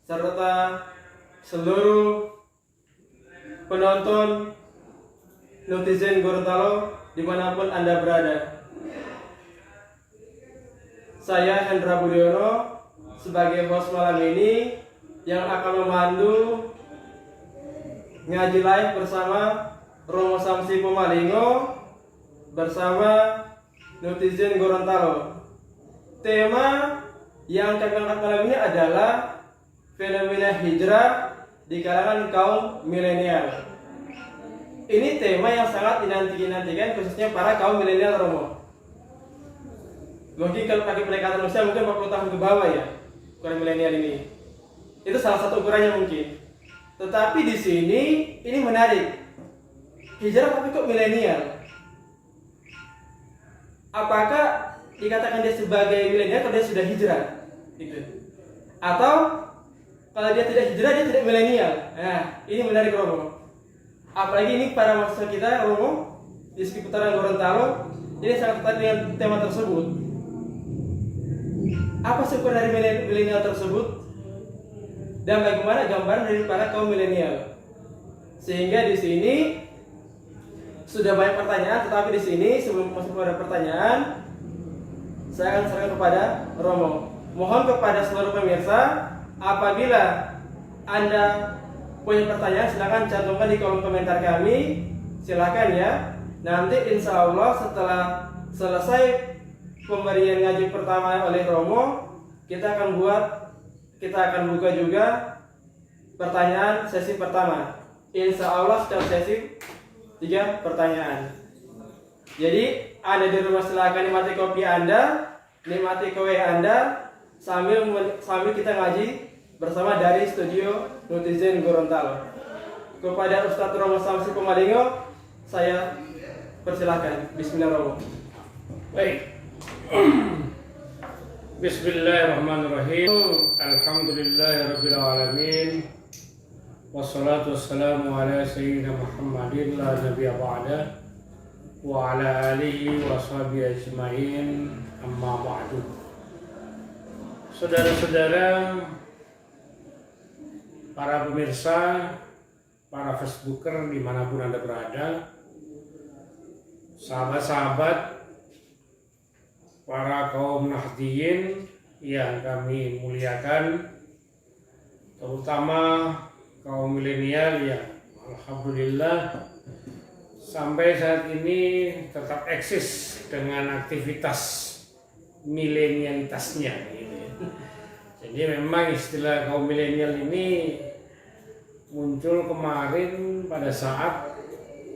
serta seluruh penonton netizen Gorontalo dimanapun Anda berada. Saya Hendra Budiono sebagai host malam ini yang akan memandu ngaji live bersama Romo Samsi Pomalingo bersama netizen Gorontalo. Tema yang kami angkat malam ini adalah fenomena hijrah di kalangan kaum milenial. Ini tema yang sangat dinantikan khususnya para kaum milenial, Romo. Mungkin kalau pakai pendekatan usia mungkin 40 tahun ke bawah ya, kaum milenial ini. Itu salah satu ukurannya mungkin. Tetapi di sini ini menarik. Hijrah tapi kok milenial? Apakah dikatakan dia sebagai milenial kalau dia sudah hijrah? Gitu. Atau kalau dia tidak hijrah dia tidak milenial? Nah, ini menarik, Romo. Apalagi ini para mahasiswa kita, Romo, di seputaran Gorontalo, ini sangat tertarik dengan tema tersebut. Apa sih ukuran dari milenial tersebut? Dan bagaimana gambaran dari para kaum milenial? Sehingga di sini sudah banyak pertanyaan, tetapi di sini sebelum masuk pada pertanyaan, saya akan serahkan kepada Romo. Mohon kepada seluruh pemirsa, apabila Anda punya pertanyaan, silakan cantumkan di kolom komentar kami. Silakan ya. Nanti insya Allah setelah selesai pemberian ngaji pertama oleh Romo, kita akan buka juga pertanyaan sesi pertama. Insya Allah setiap sesi 3 pertanyaan. Jadi Anda di rumah silakan nikmati kopi Anda, nikmati kue Anda sambil kita ngaji bersama dari studio netizen Gorontalo. Kepada Ustadz Romo Samsi Pomalingo, saya persilahkan. Bismillahirrahmanirrahim. Baik. Bismillahirrahmanirrahim. Alhamdulillahirabbil alamin. Wassalatu wassalamu ala sayyidina Muhammadin la nabiyya ba'da wa ala alihi wa sahbihi ajma'in, amma ba'du. Saudara-saudara, para pemirsa, para Facebooker dimanapun Anda berada, sahabat-sahabat, para kaum Nahdiyin yang kami muliakan, terutama kaum milenial yang alhamdulillah sampai saat ini tetap eksis dengan aktivitas milenialitasnya. Jadi memang istilah kaum milenial ini muncul kemarin pada saat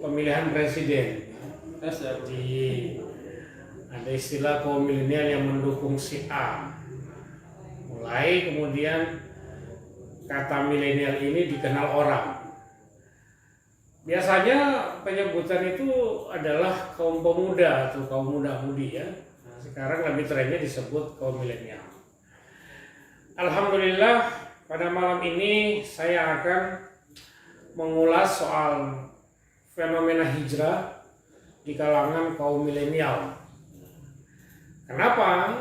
pemilihan presiden. Jadi ada istilah kaum milenial yang mendukung si A. Mulai kemudian kata milenial ini dikenal orang. Biasanya penyebutan itu adalah kaum pemuda atau kaum muda-mudi ya. Nah, sekarang lebih trennya disebut kaum milenial. Alhamdulillah pada malam ini saya akan mengulas soal fenomena hijrah di kalangan kaum milenial. Kenapa?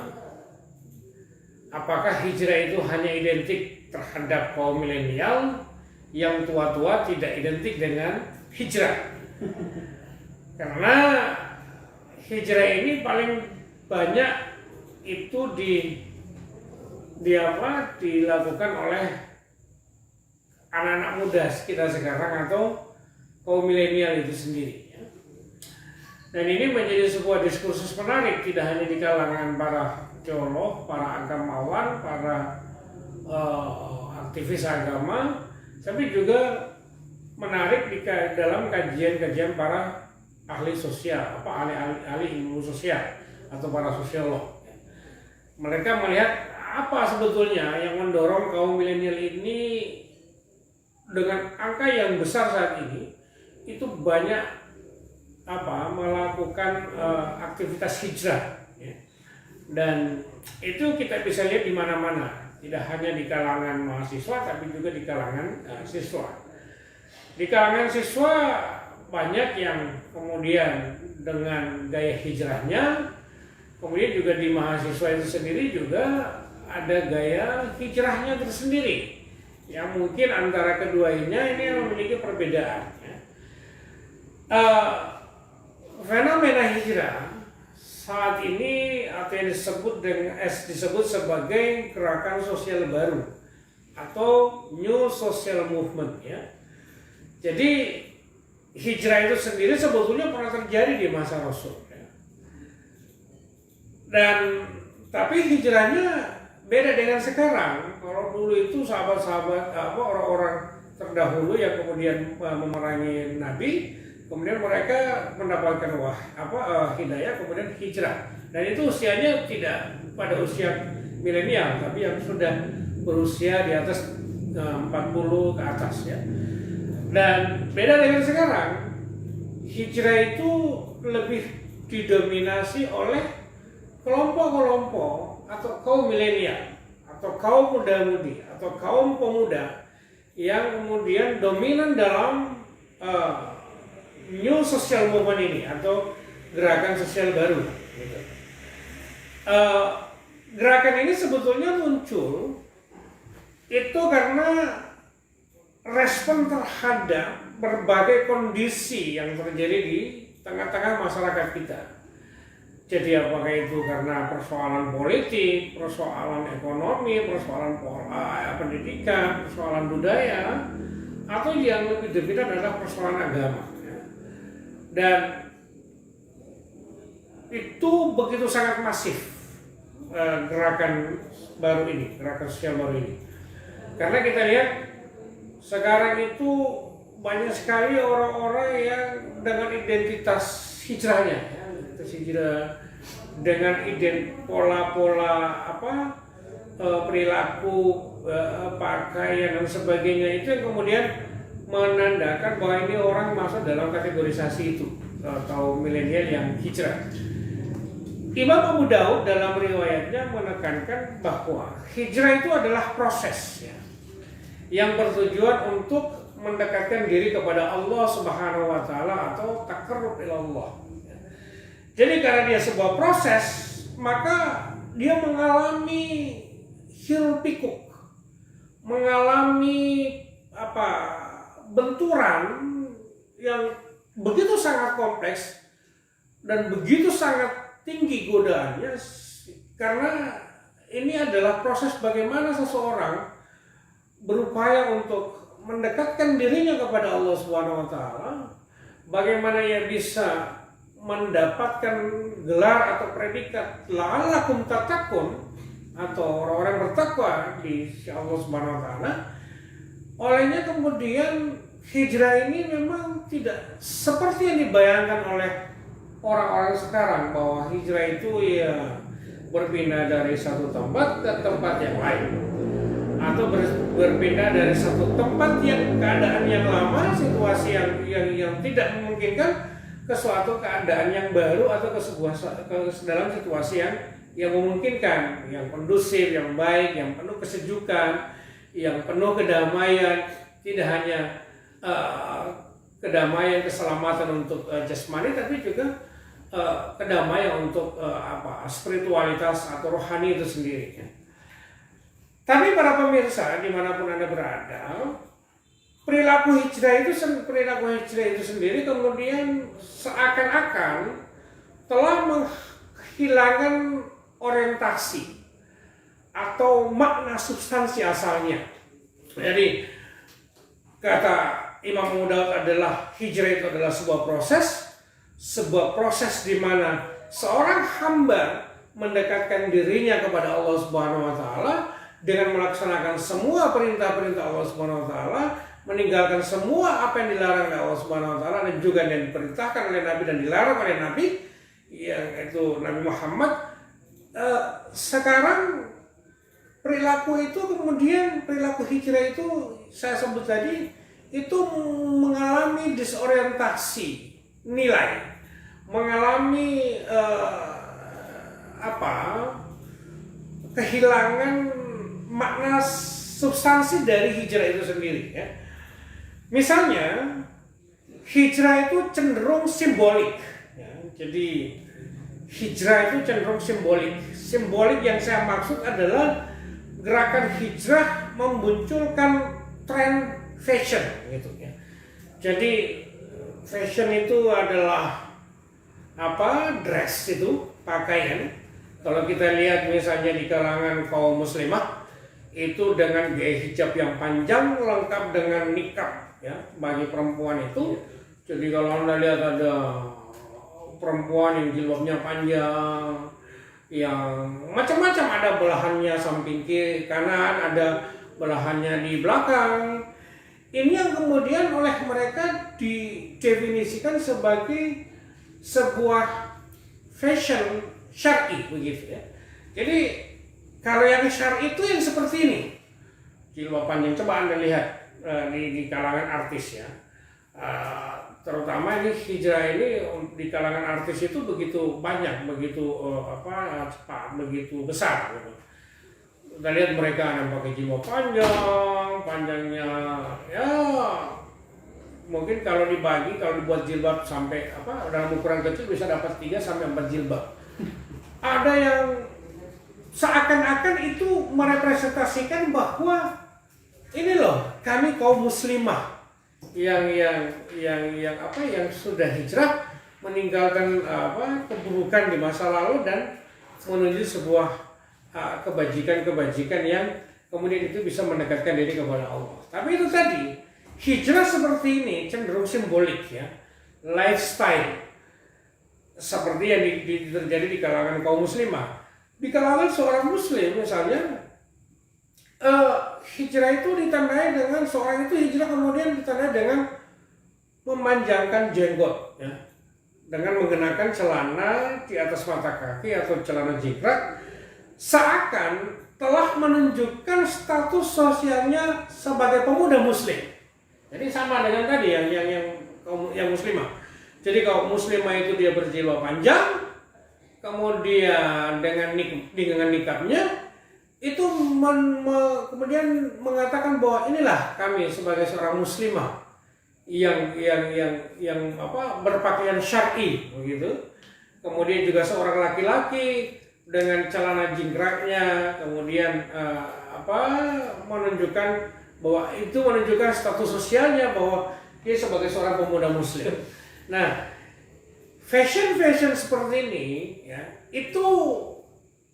Apakah hijrah itu hanya identik terhadap kaum milenial, yang tua-tua tidak identik dengan hijrah? Karena hijrah ini paling banyak itu dilakukan oleh anak-anak muda kita sekarang atau kaum milenial itu sendiri. Dan ini menjadi sebuah diskursus menarik, tidak hanya di kalangan para teolog, para agamawan, para aktivis agama, tapi juga menarik dalam kajian-kajian para ahli sosial, ahli ilmu sosial atau para sosiolog. Mereka melihat apa sebetulnya yang mendorong kaum milenial ini dengan angka yang besar saat ini itu banyak melakukan aktivitas hijrah, ya. Dan itu kita bisa lihat di mana-mana. Tidak hanya di kalangan mahasiswa, tapi juga di kalangan siswa. Di kalangan siswa banyak yang kemudian dengan gaya hijrahnya, kemudian juga di mahasiswa itu sendiri juga ada gaya hijrahnya tersendiri. yang mungkin antara keduanya ini memiliki perbedaan. Fenomena hijrah saat ini atau yang disebut sebagai gerakan sosial baru atau new social movement ya. Jadi hijrah itu sendiri sebetulnya pernah terjadi di masa Rasul ya. Dan tapi hijrahnya beda dengan sekarang. Kalau dulu itu sahabat-sahabat orang-orang terdahulu yang kemudian memerangi Nabi, kemudian mereka mendapatkan hidayah, kemudian hijrah. Dan itu usianya tidak pada usia milenial, tapi yang sudah berusia di atas 40 ke atas ya. Dan beda dengan sekarang, hijrah itu lebih didominasi oleh kelompok-kelompok atau kaum milenial atau kaum muda-mudi atau kaum pemuda yang kemudian dominan dalam new social movement ini atau gerakan sosial baru. Gerakan ini sebetulnya muncul itu karena respon terhadap berbagai kondisi yang terjadi di tengah-tengah masyarakat kita. Jadi apakah itu karena persoalan politik, persoalan ekonomi, persoalan pendidikan, persoalan budaya, atau yang lebih dekat adalah persoalan agama. Dan itu begitu sangat masif gerakan baru ini, gerakan sosial baru ini. Karena kita lihat sekarang itu banyak sekali orang-orang yang dengan identitas hijrahnya, hijrah dengan pola-pola perilaku, pakaian dan sebagainya, itu yang kemudian menandakan bahwa ini orang masuk dalam kategorisasi itu kaum milenial yang hijrah. Imam Abu Daud dalam riwayatnya menekankan bahwa hijrah itu adalah proses ya, yang bertujuan untuk mendekatkan diri kepada Allah Subhanahu wa taala atau taqarrub ila Allah. Jadi karena dia sebuah proses, maka dia mengalami hiruk pikuk, mengalami benturan yang begitu sangat kompleks dan begitu sangat tinggi godaannya, karena ini adalah proses bagaimana seseorang berupaya untuk mendekatkan dirinya kepada Allah Subhanahu wa taala, bagaimana ia bisa mendapatkan gelar atau predikat la'allakum tattaqun atau orang-orang bertakwa di sisi Allah Subhanahu wa taala. Olehnya kemudian hijrah ini memang tidak seperti yang dibayangkan oleh orang-orang sekarang, bahwa hijrah itu ya berpindah dari satu tempat ke tempat yang lain, atau berpindah dari satu tempat yang keadaan yang lama, situasi yang tidak memungkinkan, ke suatu keadaan yang baru atau ke dalam situasi yang memungkinkan, yang kondusif, yang baik, yang penuh kesejukan, yang penuh kedamaian, tidak hanya kedamaian keselamatan untuk jasmani, tapi juga kedamaian untuk spiritualitas atau rohani itu sendiri. Tapi para pemirsa dimanapun Anda berada, perilaku hijrah itu sendiri kemudian seakan-akan telah menghilangkan orientasi atau makna substansi asalnya. Jadi kata Imam Abu Daud adalah hijrah itu adalah sebuah proses di mana seorang hamba mendekatkan dirinya kepada Allah Subhanahu wa taala dengan melaksanakan semua perintah-perintah Allah Subhanahu wa taala, meninggalkan semua apa yang dilarang oleh Allah Subhanahu wa taala dan juga yang diperintahkan oleh Nabi dan dilarang oleh Nabi, yaitu Nabi Muhammad. Sekarang perilaku hijrah itu saya sebut tadi itu mengalami disorientasi nilai, mengalami kehilangan makna substansi dari hijrah itu sendiri ya. Misalnya hijrah itu cenderung simbolik ya. Jadi hijrah itu cenderung simbolik yang saya maksud adalah gerakan hijrah memunculkan tren fashion gitu ya. Jadi fashion itu adalah dress itu, pakaian. Kalau kita lihat misalnya di kalangan kaum muslimah itu dengan gaya hijab yang panjang lengkap dengan nikab ya bagi perempuan itu. Jadi kalau Anda lihat ada perempuan yang jilbabnya panjang, yang macam-macam, ada belahannya samping kiri kanan, ada belahannya di belakang. Ini yang kemudian oleh mereka didefinisikan sebagai sebuah fashion syar'i begitu ya. Jadi kalau yang syar'i itu yang seperti ini, jilbab panjang. Coba Anda lihat di kalangan artis ya. Terutama ini hijrah ini di kalangan artis itu begitu banyak, begitu cepat, begitu besar gitu. Kita lihat mereka yang pakai jilbab panjangnya ya mungkin kalau dibuat jilbab sampai dalam ukuran kecil bisa dapat 3 sampai 4 jilbab. Ada yang seakan-akan itu merepresentasikan bahwa ini loh, kami kaum muslimah yang sudah hijrah, meninggalkan keburukan di masa lalu dan menuju sebuah kebajikan-kebajikan yang kemudian itu bisa mendekatkan diri kepada Allah. Tapi itu tadi, hijrah seperti ini cenderung simbolik ya, lifestyle seperti yang terjadi di kalangan kaum muslimah. Di kalangan seorang muslim misalnya, hijrah itu ditandai dengan seorang itu hijrah kemudian ditandai dengan memanjangkan jenggot ya, dengan mengenakan celana di atas mata kaki atau celana jingkrak, seakan telah menunjukkan status sosialnya sebagai pemuda muslim. Jadi sama dengan tadi yang muslimah. Jadi kalau muslimah itu dia berjilbab panjang, kemudian dengan nikabnya itu kemudian mengatakan bahwa inilah kami sebagai seorang muslimah yang berpakaian syar'i begitu. Kemudian juga seorang laki-laki dengan celana jingkraknya kemudian menunjukkan bahwa itu menunjukkan status sosialnya bahwa dia sebagai seorang pemuda muslim. Nah, fashion seperti ini ya, itu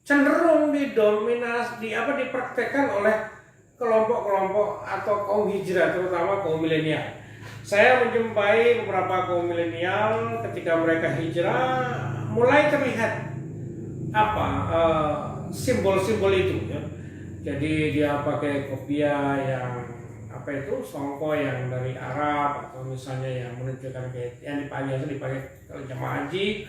cenderung dipraktekkan oleh kelompok-kelompok atau kaum hijrah, terutama kaum milenial. Saya menjumpai beberapa kaum milenial ketika mereka hijrah mulai terlihat simbol-simbol itu ya. Jadi dia pakai kopiah yang songko yang dari Arab, atau misalnya yang menunjukkan yang dipakai kalau jamaah haji.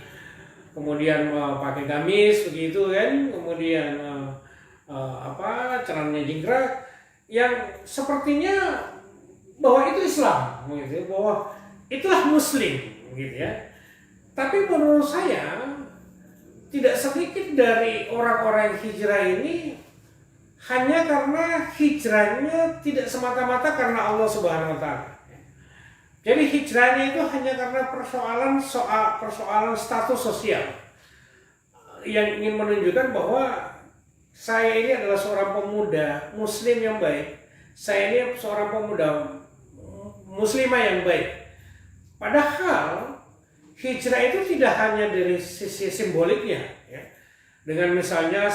Kemudian pakai gamis begitu kan, kemudian celananya jingkrak yang sepertinya bahwa itu Islam gitu, bahwa itulah muslim gitu ya. Tapi menurut saya tidak sedikit dari orang-orang hijrah ini hanya karena hijrahnya tidak semata-mata karena Allah Subhanahu wa taala. Jadi hijrahnya itu hanya karena persoalan status sosial yang ingin menunjukkan bahwa saya ini adalah seorang pemuda muslim yang baik, saya ini seorang pemuda muslimah yang baik. Padahal hijrah itu tidak hanya dari sisi simboliknya ya. Dengan misalnya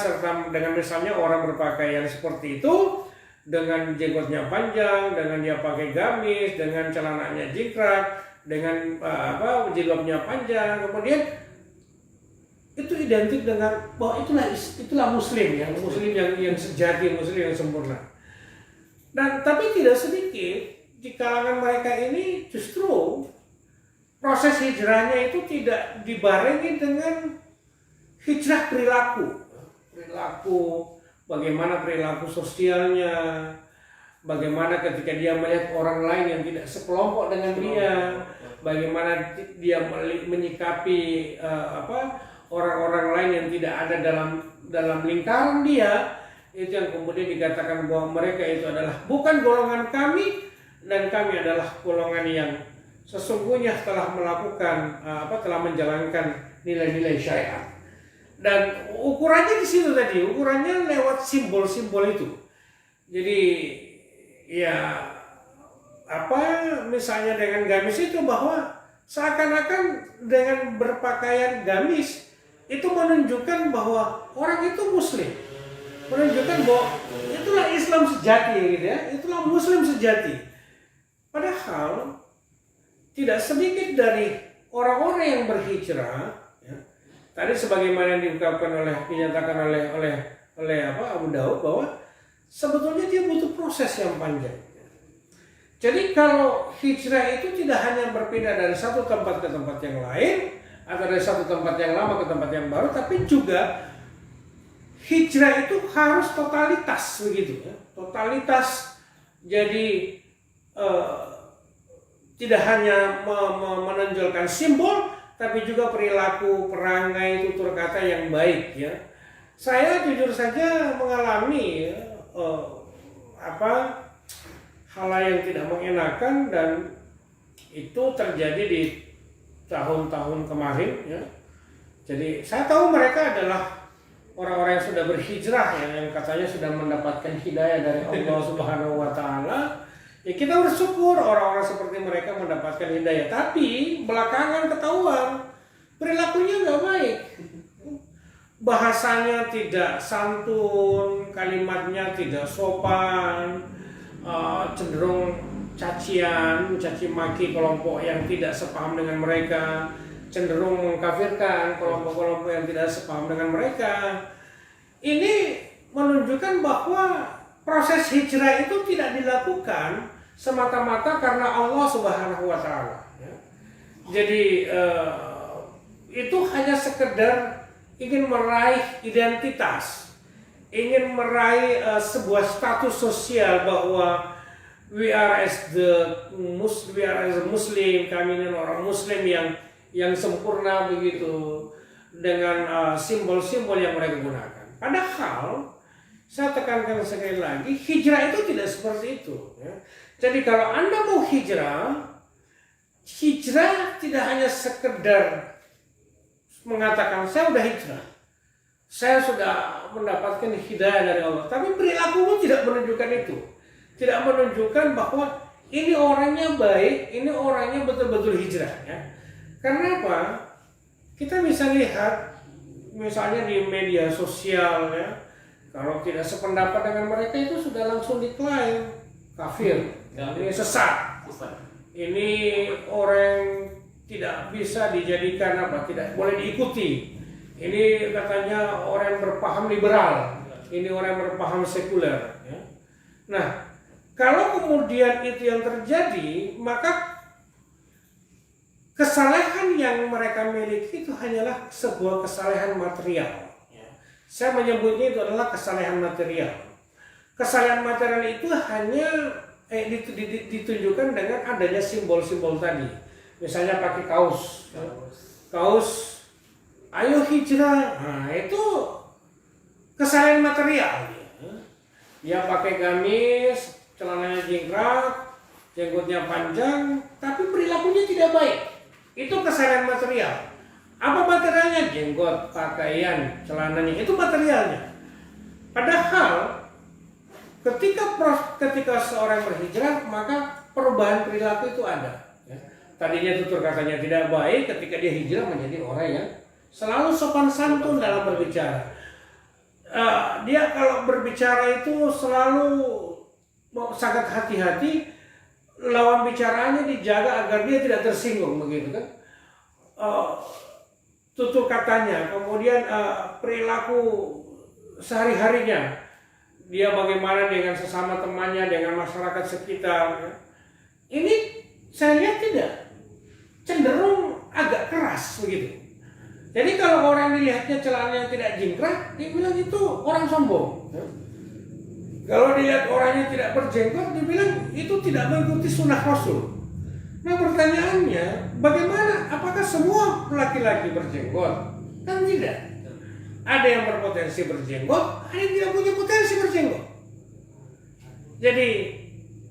orang berpakaian seperti itu, dengan jenggotnya panjang, dengan dia pakai gamis, dengan celananya jingkrak, dengan jilbabnya panjang, kemudian itu identik dengan bahwa itulah muslim yang sejati, muslim yang sempurna. Dan tapi tidak sedikit di kalangan mereka ini justru proses hijrahnya itu tidak dibarengi dengan hijrah perilaku, bagaimana perilaku sosialnya, bagaimana ketika dia melihat orang lain yang tidak sekelompok dengan dia, bagaimana dia menyikapi orang-orang lain yang tidak ada dalam lingkaran dia, itu yang kemudian dikatakan bahwa mereka itu adalah bukan golongan kami dan kami adalah golongan yang sesungguhnya telah menjalankan nilai-nilai syariat. Dan ukurannya di situ tadi, ukurannya lewat simbol-simbol itu. Jadi ya apa misalnya dengan gamis itu, bahwa seakan-akan dengan berpakaian gamis itu menunjukkan bahwa orang itu muslim, menunjukkan bahwa itulah Islam sejati gitu ya, itulah muslim sejati. Padahal tidak sedikit dari orang-orang yang berhijrah ya, tadi sebagaimana yang dinyatakan oleh Abu Daud, bahwa sebetulnya dia butuh proses yang panjang. Jadi kalau hijrah itu tidak hanya berpindah dari satu tempat ke tempat yang lain, atau dari satu tempat yang lama ke tempat yang baru, tapi juga hijrah itu harus totalitas begitu ya. Totalitas, jadi tidak hanya menonjolkan simbol, tapi juga perilaku, perangai, tutur kata yang baik ya. Saya jujur saja mengalami hal yang tidak mengenakan, dan itu terjadi di tahun-tahun kemarin ya. Jadi saya tahu mereka adalah orang-orang yang sudah berhijrah ya, yang katanya sudah mendapatkan hidayah dari Allah Subhanahu wa taala. Ya kita bersyukur orang-orang seperti mereka mendapatkan hidayah, tapi belakangan ketahuan perilakunya nggak baik. Bahasanya tidak santun, kalimatnya tidak sopan, cenderung cacian, mencaci maki kelompok yang tidak sepaham dengan mereka, cenderung mengkafirkan kelompok-kelompok yang tidak sepaham dengan mereka. Ini menunjukkan bahwa proses hijrah itu tidak dilakukan semata-mata karena Allah Subhanahu wa taala ya. Jadi itu hanya sekedar ingin meraih identitas, ingin meraih sebuah status sosial bahwa we are as Muslim, kami ini orang Muslim yang sempurna begitu, dengan simbol-simbol yang mereka gunakan. Padahal saya tekankan sekali lagi, hijrah itu tidak seperti itu ya. Jadi kalau Anda mau hijrah tidak hanya sekedar mengatakan saya sudah hijrah, saya sudah mendapatkan hidayah dari Allah, tapi perilakumu tidak menunjukkan itu, tidak menunjukkan bahwa ini orangnya baik, ini orangnya betul-betul hijrah ya. Karena apa? Kita bisa lihat misalnya di media sosial ya, kalau tidak sependapat dengan mereka itu sudah langsung diklaim kafir, ini sesat, ini orang tidak bisa dijadikan tidak boleh diikuti. Ini katanya orang yang berpaham liberal, ini orang yang berpaham sekuler. Ya. Nah, kalau kemudian itu yang terjadi, maka kesalehan yang mereka miliki itu hanyalah sebuah kesalehan material. Ya. Saya menyebutnya itu adalah kesalehan material. Kesalehan material itu hanya ditunjukkan dengan adanya simbol-simbol tadi. Misalnya pakai kaos, ayo hijrah, nah itu kesalahan material. Dia pakai gamis, celananya jingkrak, jenggotnya panjang, tapi perilakunya tidak baik. Itu kesalahan material. Apa materialnya? Jenggot, pakaian, celananya, itu materialnya. Padahal ketika seorang berhijrah, maka perubahan perilaku itu ada. Tadinya tutur katanya tidak baik, ketika dia hijrah menjadi orang yang selalu sopan santun dalam berbicara. Dia kalau berbicara itu selalu sangat hati-hati, lawan bicaranya dijaga agar dia tidak tersinggung begitu kan. Tutur katanya, kemudian perilaku sehari-harinya, dia bagaimana dengan sesama temannya, dengan masyarakat sekitar. Ini saya lihat tidak, cenderung agak keras begitu. Jadi kalau orang dilihatnya celananya tidak jingkrak, dia bilang itu orang sombong. Kalau dilihat orangnya tidak berjenggot, dia bilang itu tidak mengikuti sunnah Rasul. Nah pertanyaannya, bagaimana? Apakah semua laki-laki berjenggot? Kan tidak. Ada yang berpotensi berjenggot, ada yang tidak punya potensi berjenggot. Jadi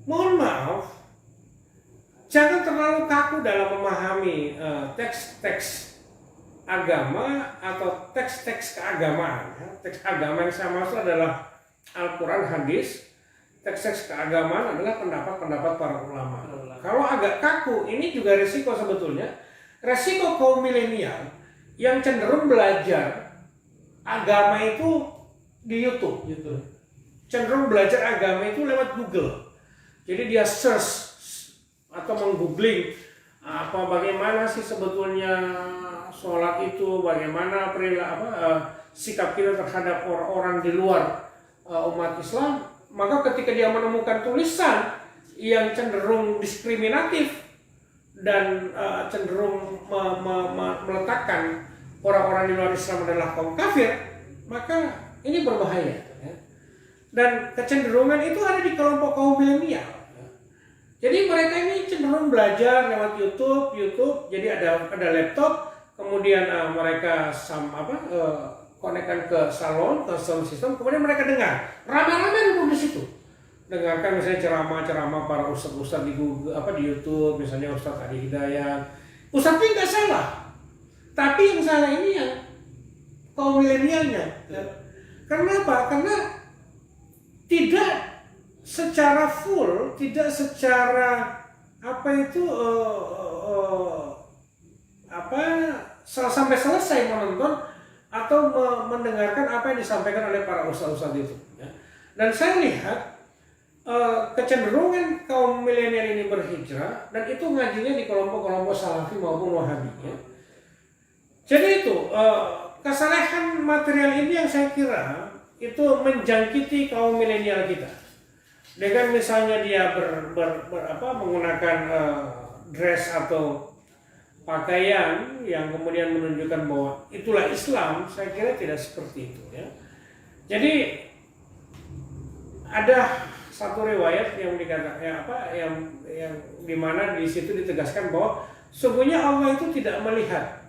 mohon maaf, jangan terlalu kaku dalam memahami teks-teks agama atau teks-teks keagamaan. Teks agama yang saya maksud adalah Al-Quran, hadis. Teks-teks keagamaan adalah pendapat-pendapat para ulama. Kalau agak kaku, ini juga resiko sebetulnya. Resiko kaum milenial yang cenderung belajar agama itu di YouTube. Cenderung belajar agama itu lewat Google. Jadi dia search atau menggoogling bagaimana sih sebetulnya sholat itu, bagaimana sikap kita terhadap orang-orang di luar umat Islam. Maka ketika dia menemukan tulisan yang cenderung diskriminatif dan cenderung meletakkan orang-orang di luar Islam adalah kaum kafir, maka ini berbahaya. Dan kecenderungan itu ada di kelompok kaum milenial. Jadi mereka ini cenderung belajar lewat YouTube. Jadi ada laptop, kemudian mereka konekkan ke salon, ke sound system, kemudian mereka dengar. Ramai-ramai duduk di situ. Dengarkan misalnya ceramah-ceramah para ustadz di Google, di YouTube, misalnya Ustadz Adi Hidayat. Ustadz ini nggak salah, tapi yang salah ini yang kaum milenialnya. Karena apa? Karena tidak secara full, tidak secara sampai selesai menonton atau mendengarkan apa yang disampaikan oleh para ustadz itu. Dan saya lihat kecenderungan kaum milenial ini berhijrah, dan itu ngajinya di kelompok-kelompok salafi maupun wahabi. Jadi itu kesalahan material ini yang saya kira itu menjangkiti kaum milenial kita. Dengan misalnya dia menggunakan dress atau pakaian yang kemudian menunjukkan bahwa itulah Islam, saya kira tidak seperti itu. Jadi ada satu riwayat yang dikatakan yang dimana di situ ditegaskan bahwa sesungguhnya Allah itu tidak melihat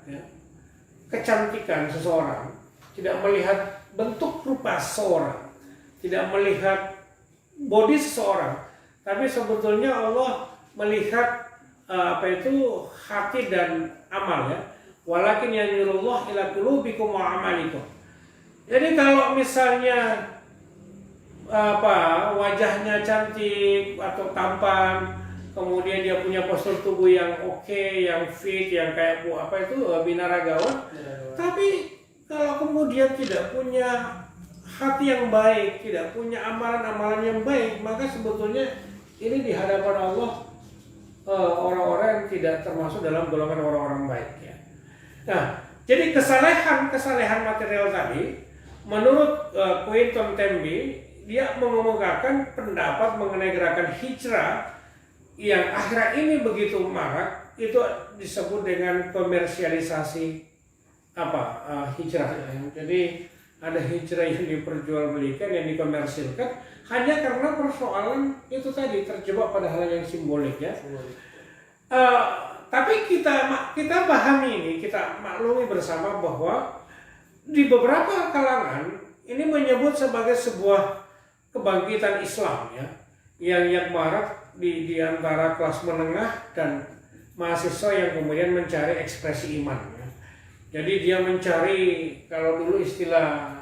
kecantikan seseorang, tidak melihat bentuk rupa seseorang, tidak melihat body seseorang, tapi sebetulnya Allah melihat hati dan amal. Walakin yanzurullah ila qulubikum wa amalikum. Jadi kalau misalnya wajahnya cantik atau tampan, kemudian dia punya postur tubuh yang oke, yang fit, yang kayak binaragawan, tapi kalau kemudian tidak punya hati yang baik, tidak punya amalan-amalan yang baik, maka sebetulnya ini di hadapan Allah orang-orang yang tidak termasuk dalam golongan orang-orang baik. Nah, jadi kesalehan material tadi, menurut Quinton Tembi, dia mengemukakan pendapat mengenai gerakan hijrah yang akhir ini begitu marak, itu disebut dengan komersialisasi hijrah. Jadi ada hijrah yang diperjualbelikan, yang dikomersilkan hanya karena persoalan itu tadi, terjebak pada hal yang simbolik. Tapi kita pahami ini, kita maklumi bersama bahwa di beberapa kalangan ini menyebut sebagai sebuah kebangkitan Islam yang marak di antara kelas menengah dan mahasiswa yang kemudian mencari ekspresi iman. Jadi dia mencari, kalau dulu istilah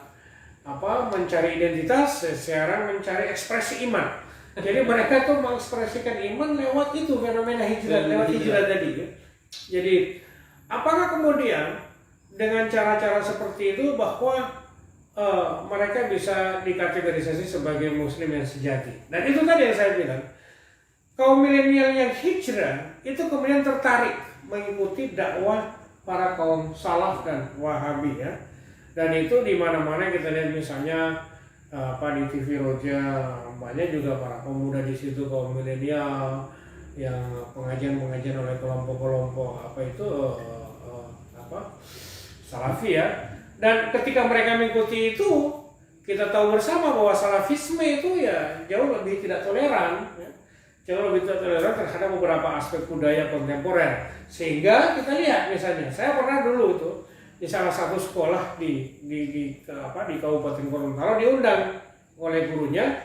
mencari identitas, sekarang mencari ekspresi iman. Jadi mereka tuh mengekspresikan iman lewat itu fenomena hijrah, lewat hijrah tadi. Jadi apakah kemudian dengan cara-cara seperti itu bahwa mereka bisa dikategorisasi sebagai muslim yang sejati? Dan itu tadi yang saya bilang, kaum milenial yang hijrah itu kemudian tertarik mengikuti dakwah para kaum salaf dan wahabi. Dan itu di mana-mana kita lihat, misalnya di TV Roja banyak juga para pemuda di situ kaum milenial yang pengajian oleh kelompok-kelompok salafi. Dan ketika mereka mengikuti itu, kita tahu bersama bahwa salafisme itu jauh lebih tidak toleran, terhadap beberapa aspek budaya kontemporer. Sehingga kita lihat, misalnya saya pernah dulu itu di salah satu sekolah di Kabupaten Gorontalo diundang oleh gurunya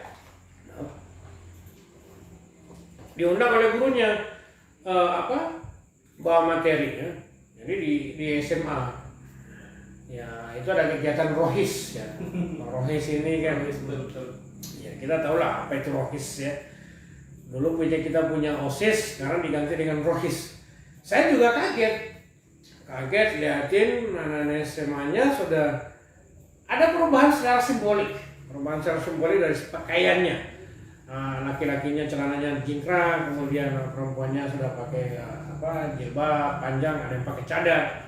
bawa materi. Jadi di SMA Ya itu ada kegiatan rohis ya. Rohis ini kan betul. ya kita tahu lah apa itu rohis ya. Dulu kita punya OSIS, sekarang diganti dengan rohis. Saya juga kaget liatin anak-anak SMA-nya sudah ada perubahan secara simbolik dari pakaiannya. Laki-lakinya celananya jingkrang, kemudian perempuannya sudah pakai jilbab panjang, ada yang pakai cadar.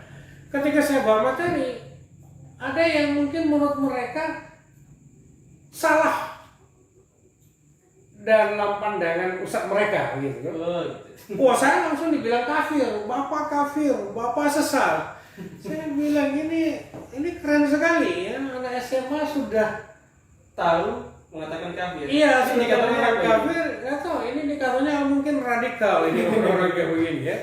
Ketika saya bawa materi, ada yang mungkin menurut mereka salah dalam pandangan ustadz mereka gitu. Wah, saya langsung dibilang kafir, bapak sesat. Saya bilang ini keren sekali ya, anak SMA sudah Tahu mengatakan kafir. iya sudah Indikatornya mengatakan apa ini? kafir. Nggak tahu, ini indikatornya mungkin radikal ini orang-orang kayak begini ya.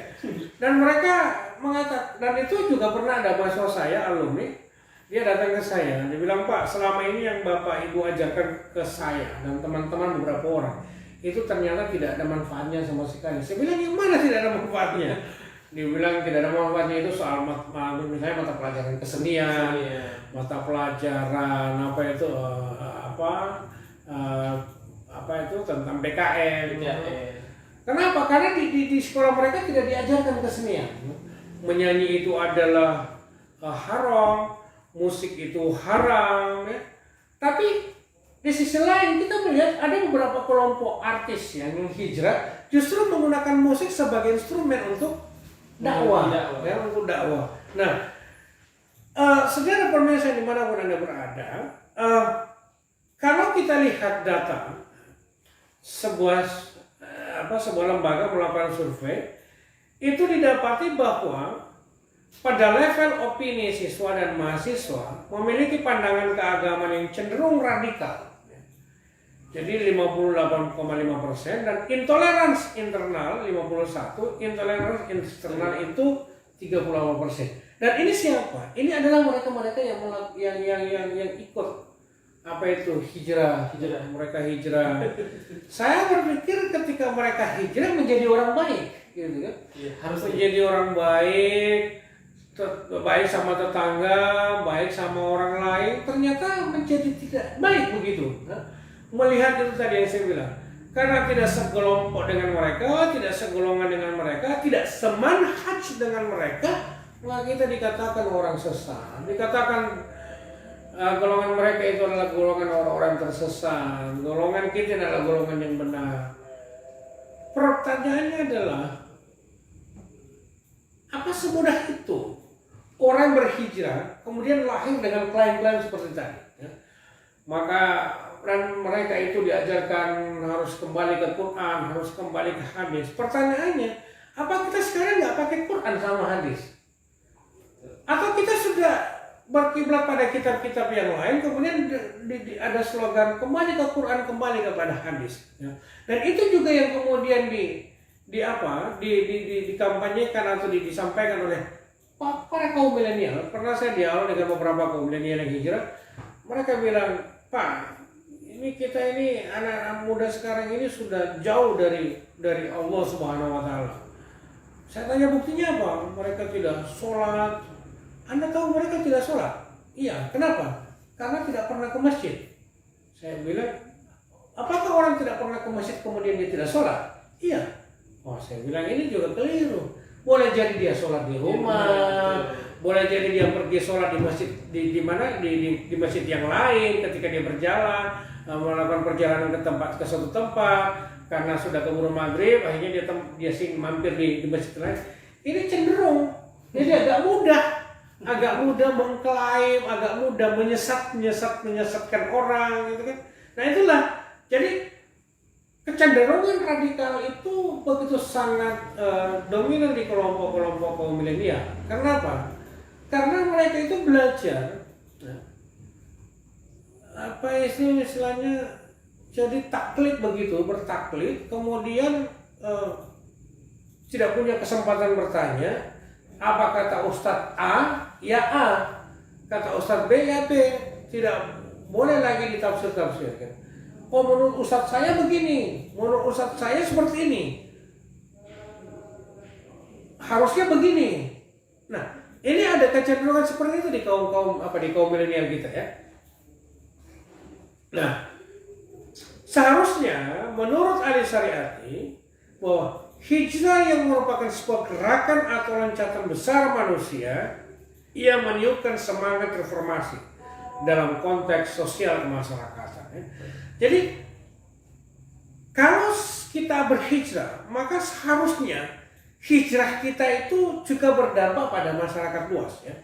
Dan mereka mengatakan, dan itu juga pernah ada mahasiswa saya alumni, dia datang ke saya, dia bilang, Pak, selama ini yang Bapak Ibu ajarkan ke saya dan teman-teman beberapa orang itu ternyata tidak ada manfaatnya sama sekali. Saya bilang, yang mana tidak ada manfaatnya? Dia bilang tidak ada manfaatnya itu soal misalnya mata pelajaran kesenian, mata pelajaran apa itu tentang BKN. Kenapa? Karena di sekolah mereka tidak diajarkan kesenian. Menyanyi itu adalah haram, musik itu haram, ya. Tapi di sisi lain kita melihat ada beberapa kelompok artis yang hijrah justru menggunakan musik sebagai instrumen untuk dakwah, ya, untuk dakwah. Nah, saudara pemirsa dimanapun Anda berada, kalau kita lihat data sebuah lembaga melakukan survei, itu didapati bahwa pada level opini siswa dan mahasiswa memiliki pandangan keagamaan yang cenderung radikal. Jadi 58,5% dan intoleransi internal 51%, intoleransi eksternal itu 38%. Dan ini siapa? Ini adalah mereka-mereka yang ikut apa itu hijrah. Mereka hijrah. Saya berpikir ketika mereka hijrah menjadi orang baik, gitu kan? Ya, harus menjadi orang baik sama tetangga, baik sama orang lain, ternyata menjadi tidak baik begitu. Melihat itu tadi yang saya bilang, karena tidak sekelompok dengan mereka, tidak segolongan dengan mereka, tidak semanhaj dengan mereka, maka kita dikatakan orang sesat. Dikatakan golongan mereka itu adalah golongan orang-orang tersesat, golongan kita adalah golongan yang benar. Pertanyaannya adalah, apa semudah itu orang berhijrah kemudian lahir dengan klaim-klaim seperti tadi, ya? Maka dan mereka itu diajarkan harus kembali ke Quran, harus kembali ke hadis. Pertanyaannya, apa kita sekarang nggak pakai Quran sama hadis? Atau kita sudah berkiblat pada kitab-kitab yang lain, kemudian ada slogan kembali ke Quran, kembali kepada hadis, ya? Dan itu juga yang kemudian dikampanyekan atau disampaikan oleh para kaum milenial. Pernah saya dialog dengan beberapa kaum milenial yang hijrah, mereka bilang, Pak, kita ini anak-anak muda sekarang ini sudah jauh dari Allah Subhanahu wa taala. Saya tanya buktinya apa? Mereka tidak sholat. Anda tahu mereka tidak sholat? Iya, kenapa? Karena tidak pernah ke masjid. Saya bilang, apakah orang tidak pernah ke masjid kemudian dia tidak sholat? Iya. Oh, saya bilang ini juga keliru. Boleh jadi dia sholat di rumah, boleh jadi dia pergi sholat di masjid di masjid yang lain ketika dia berjalan, melakukan perjalanan ke suatu tempat karena sudah keburu maghrib, akhirnya dia mampir di masjid lain. Ini cenderung jadi agak mudah mengklaim, agak mudah menyesatkan orang, gitu kan. Nah itulah, jadi kecenderungan radikal itu begitu sangat dominan di kelompok-kelompok kaum milenial. Karena apa? Karena mereka itu belajar istilahnya jadi taklid begitu, bertaklid, kemudian tidak punya kesempatan bertanya apa kata Ustadz A, ya A, kata Ustadz B, ya B, tidak boleh lagi ditafsir-tafsirkan. Oh, menurut Ustadz saya begini, menurut Ustadz saya seperti ini, harusnya begini. Nah, Ini ada kecenderungan seperti itu di kaum milenial kita ya. Nah, seharusnya menurut ahli syariati bahwa hijrah yang merupakan sebuah gerakan atau loncatan besar manusia yang meniupkan semangat reformasi dalam konteks sosial kemasyarakatan. Ya. Jadi kalau kita berhijrah, maka seharusnya hijrah kita itu juga berdampak pada masyarakat luas. Ya.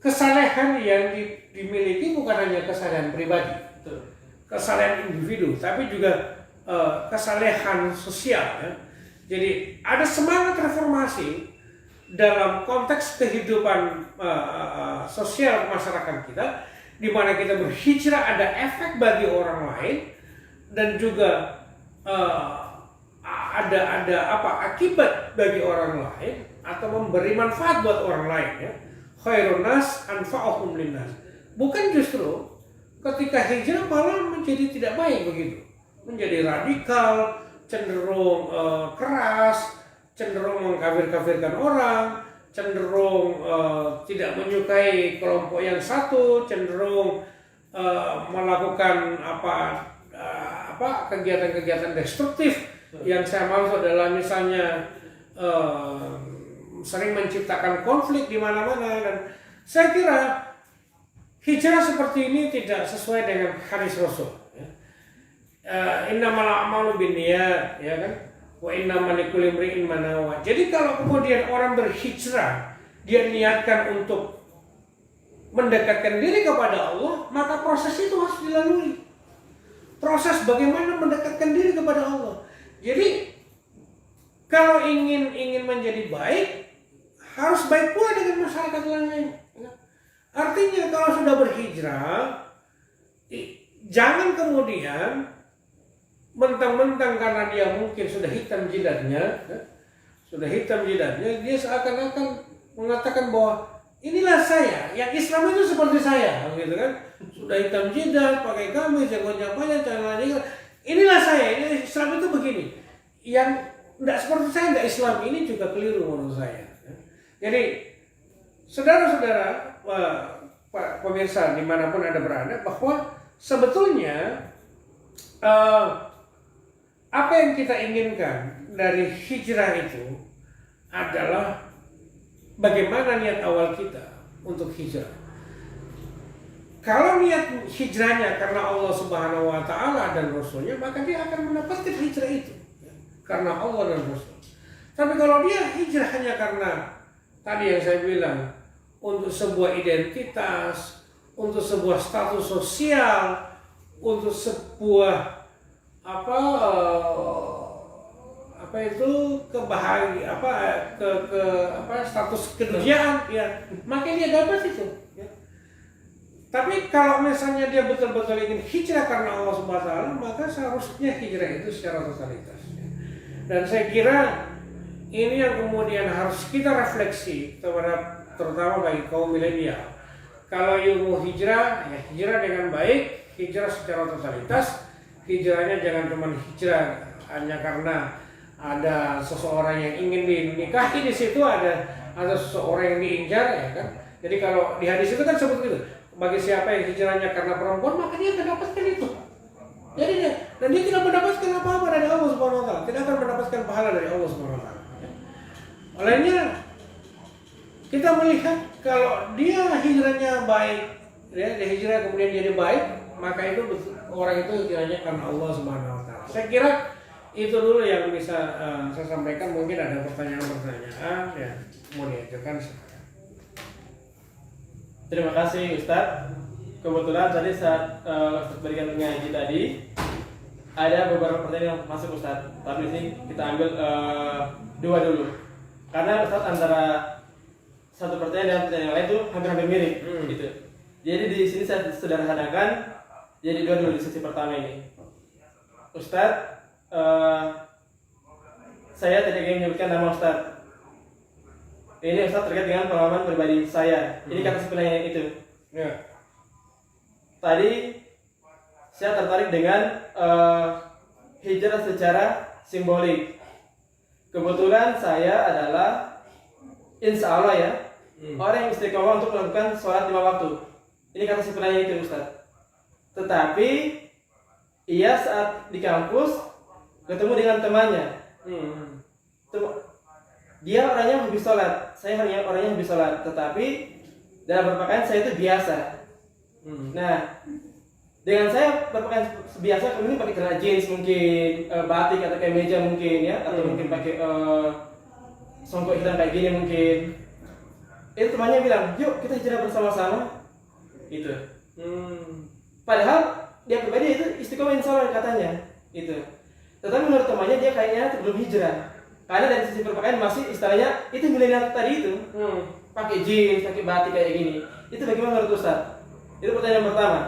Kesalehan yang dimiliki bukan hanya kesalehan pribadi, kesalehan individu, tapi juga kesalehan sosial. Ya. Jadi ada semangat reformasi dalam konteks kehidupan sosial masyarakat kita, di mana kita berhijrah ada efek bagi orang lain dan juga ada akibat bagi orang lain atau memberi manfaat buat orang lain ya. Khairun nas anfa'uhum linnas. Bukan justru ketika hijrah malah menjadi tidak baik begitu. Menjadi radikal, cenderung keras, cenderung mengkafir-kafirkan orang, cenderung tidak menyukai kelompok yang satu, cenderung melakukan kegiatan-kegiatan destruktif. Yang saya maksud adalah misalnya sering menciptakan konflik di mana-mana, dan saya kira hijrah seperti ini tidak sesuai dengan hadis Rasul. Innamal a'malu binniyat, ya kan? Wa innamal likulli imri'in ma nawa. Jadi kalau kemudian orang berhijrah, dia niatkan untuk mendekatkan diri kepada Allah, maka proses itu harus dilalui. Proses bagaimana mendekatkan diri kepada Allah. Jadi kalau ingin menjadi baik, harus baik pula dengan masyarakat lain. Artinya kalau sudah berhijrah, jangan kemudian mentang-mentang karena dia mungkin sudah hitam jidatnya, dia seakan-akan mengatakan bahwa inilah saya, yang Islam itu seperti saya, gitu kan? Sudah hitam jidat, pakai gamis, jenggot panjang, celana jenggot. Inilah saya, ini Islam itu begini. Yang tidak seperti saya, tidak Islam, ini juga keliru menurut saya. Jadi, saudara-saudara, pemirsa dimanapun Anda berada, bahwa sebetulnya apa yang kita inginkan dari hijrah itu adalah bagaimana niat awal kita untuk hijrah. Kalau niat hijrahnya karena Allah Subhanahu wa Ta'ala dan Rasulnya, maka dia akan mendapatkan hijrah itu karena Allah dan Rasul. Tapi kalau dia hijrah hanya karena tadi yang saya bilang, untuk sebuah identitas, untuk sebuah status sosial, untuk sebuah status kedudukan, ya, maka dia dapat itu. Ya. Tapi kalau misalnya dia betul-betul ingin hijrah karena Allah Subhanahu wa Ta'ala, maka seharusnya hijrah itu secara totalitas. Ya. Dan saya kira ini yang kemudian harus kita refleksi terutama bagi kaum milenial. Kalau ilmu hijrah, ya hijrah dengan baik, hijrah secara totalitas. Hijrahnya jangan cuma hijrah hanya karena ada seseorang yang ingin dinikahi, di situ ada seseorang yang diincar, ya kan? Jadi kalau di hadis itu kan sebut gitu, bagi siapa yang hijrahnya karena perempuan, maka dia akan mendapatkan itu. Jadi dan dia tidak mendapatkan apa-apa dari Allah Subhanahu wa Ta'ala, tidak akan mendapatkan pahala dari Allah Subhanahu wa Ta'ala. Olehnya kita melihat kalau dia hijrahnya baik, ya, dia hijrah kemudian jadi baik, maka itu orang itu hijrahnya karena Allah Subhanahu wa Ta'ala. Saya kira itu dulu yang bisa saya sampaikan. Mungkin ada pertanyaan yang mau diajukan. Terima kasih Ustadz. Kebetulan tadi saat Ustadz berikan pengaji tadi, ada beberapa pertanyaan yang masuk Ustadz. Tapi di sini kita ambil dua dulu. Karena Ustadz antara satu pertanyaan dan pertanyaan yang lain itu hampir-hampir mirip, gitu. Jadi di sini saya sederhanakan. Jadi dua dulu di sesi pertama ini. Ustadz, saya tidak ingin menyebutkan nama Ustadz. Ini Ustadz terkait dengan pengalaman pribadi saya. Ini kata sebenarnya itu. Ya. Tadi saya tertarik dengan hijrah secara simbolik. Kebetulan saya adalah insya Allah ya, orang yang istiqomah untuk melakukan sholat 5 waktu. Ini kata si penanya itu Ustaz. Tetapi ia saat di kampus ketemu dengan temannya. Dia orangnya habis sholat, saya orangnya habis sholat, tetapi dalam berpakaian saya itu biasa. Nah, dengan saya berpakaian biasa, mungkin pakai celana jeans, mungkin batik atau kemeja mungkin ya, atau mungkin pakai songkok hitam kayak gini mungkin. Itu temannya bilang, yuk kita hijrah bersama-sama. Gitu. Padahal dia pribadi itu istiqomah insya katanya. Itu. Tetapi menurut temannya dia kayaknya belum hijrah. Karena dari sisi berpakaian masih istilahnya itu milenial tadi itu. Pakai jeans, pakai batik kayak gini. Itu bagaimana menurut Ustaz? Itu pertanyaan pertama.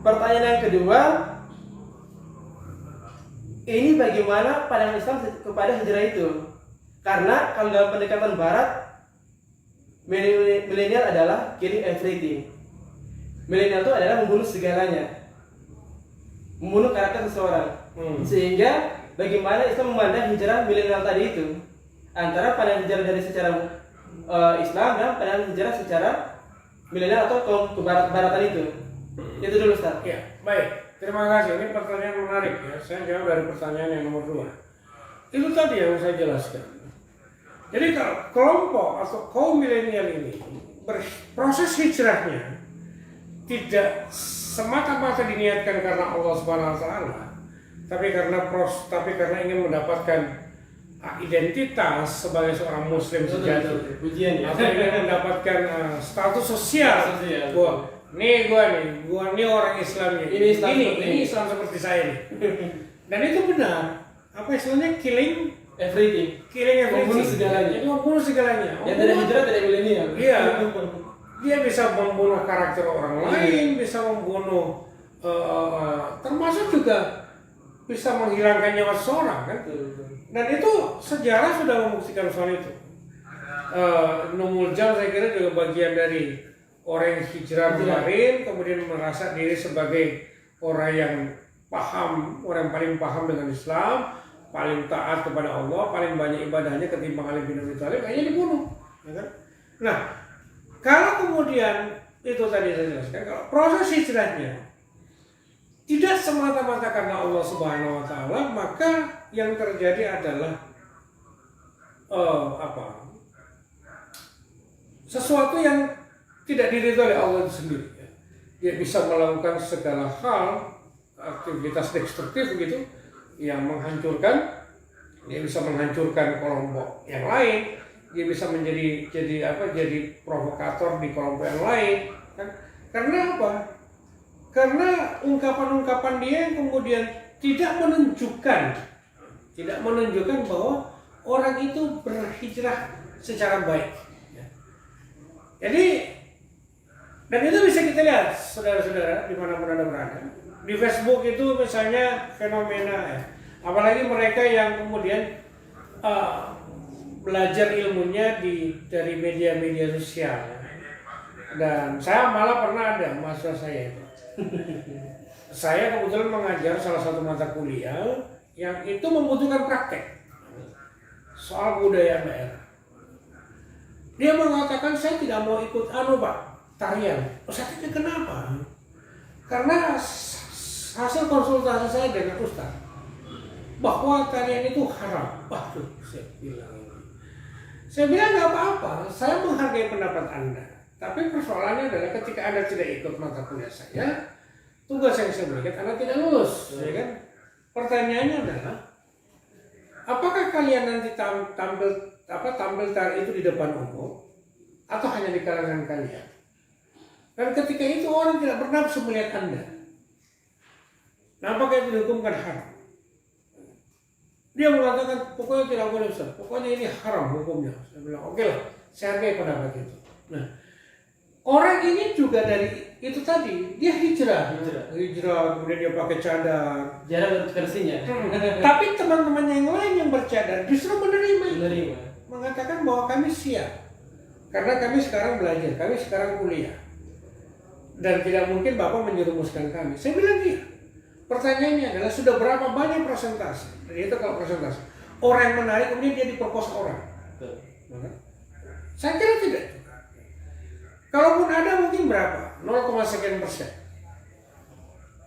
Pertanyaan yang kedua, ini bagaimana pandangan Islam kepada hijrah itu? Karena kalau dalam pendekatan Barat, milenial adalah killing everything. Milenial itu adalah membunuh segalanya, membunuh karakter seseorang. Sehingga bagaimana Islam memandang hijrah milenial tadi itu, antara pandangan hijrah dari secara Islam dan pandangan hijrah secara milenial atau kaum kebarat-baratan itu. Itu dulu Ustaz. Ya, baik. Terima kasih. Ini pertanyaan menarik ya. Saya jawab dari pertanyaan yang nomor 2. Itu tadi yang saya jelaskan. Jadi kalau kelompok atau kaum milenial ini proses hijrahnya tidak semata-mata diniatkan karena Allah Subhanahu wa taala, tapi karena ingin mendapatkan identitas sebagai seorang muslim sejati. Pujian ya. Atau ingin mendapatkan status sosial. Gua nih orang Islamnya. Ini Islam seperti saya nih. Dan itu benar. Apa istilahnya killing everything. Membunuh segalanya. Jadi membunuh segalanya. Yang dari hijrah dari milenial. Iya. Dia bisa membunuh karakter orang lain, bisa membunuh, termasuk juga bisa menghilangkan nyawa seseorang kan. Dan itu sejarah sudah membuktikan soal itu. Ibnu Muljam saya kira juga bagian dari orang yang hijrah kemarin, kemudian merasa diri sebagai orang yang paham, orang yang paling paham dengan Islam, paling taat kepada Allah, paling banyak ibadahnya ketimbang Ali bin Abi Thalib, akhirnya dibunuh. Ya kan? Nah, kalau kemudian itu tadi saya jelaskan, kalau proses hijrahnya tidak semata-mata karena Allah Subhanahu wa taala, maka yang terjadi adalah sesuatu yang tidak diridhoi oleh Allah itu sendiri. Dia bisa melakukan segala hal, aktivitas destruktif begitu, yang menghancurkan. Dia bisa menghancurkan kelompok yang lain. Dia bisa jadi provokator di kelompok yang lain. Kan? Karena apa? Karena ungkapan-ungkapan dia yang kemudian tidak menunjukkan bahwa orang itu berhijrah secara baik. Jadi, dan itu bisa kita lihat, saudara-saudara, dimanapun Anda berada. Di Facebook itu misalnya fenomena, apalagi mereka yang kemudian belajar ilmunya dari media-media sosial. Dan saya malah pernah ada mahasiswa saya itu. Saya kebetulan mengajar salah satu mata kuliah yang itu membutuhkan praktek soal budaya daerah. Dia mengatakan saya tidak mau ikut tarian. Saya tanya kenapa? Karena hasil konsultasi saya dengan Ustaz bahwa tarian itu haram. Waduh, saya bilang nggak apa-apa. Saya menghargai pendapat Anda. Tapi persoalannya adalah ketika Anda tidak ikut mata kuliah saya, tugas yang saya berikan Anda tidak lulus, ya kan? Pertanyaannya adalah, apakah kalian nanti tampil tari itu di depan umum atau hanya di kalangan kalian? Dan ketika itu orang tidak bernafsu melihat Anda. Nah, apakah itu dihukumkan haram? Dia mengatakan pokoknya tidak boleh Ustaz, pokoknya ini haram hukumnya. Saya bilang oke lah, saya hargai pendapat itu. Nah, orang ini juga dari itu tadi, dia hijrah, kemudian dia pakai cadar. Jarang versinya. Tapi teman-teman yang lain yang bercadar justru menerima. Mengatakan bahwa kami siap. Karena kami sekarang belajar, kami sekarang kuliah. Dan tidak mungkin Bapak menjerumuskan kami. Saya bilang iya. Pertanyaannya adalah sudah berapa banyak persentase? Jadi itu kalau persentase. Orang yang menarik kemudian dia diperkosa orang. Saya kira tidak. Kalaupun ada mungkin berapa? 0,sekian%.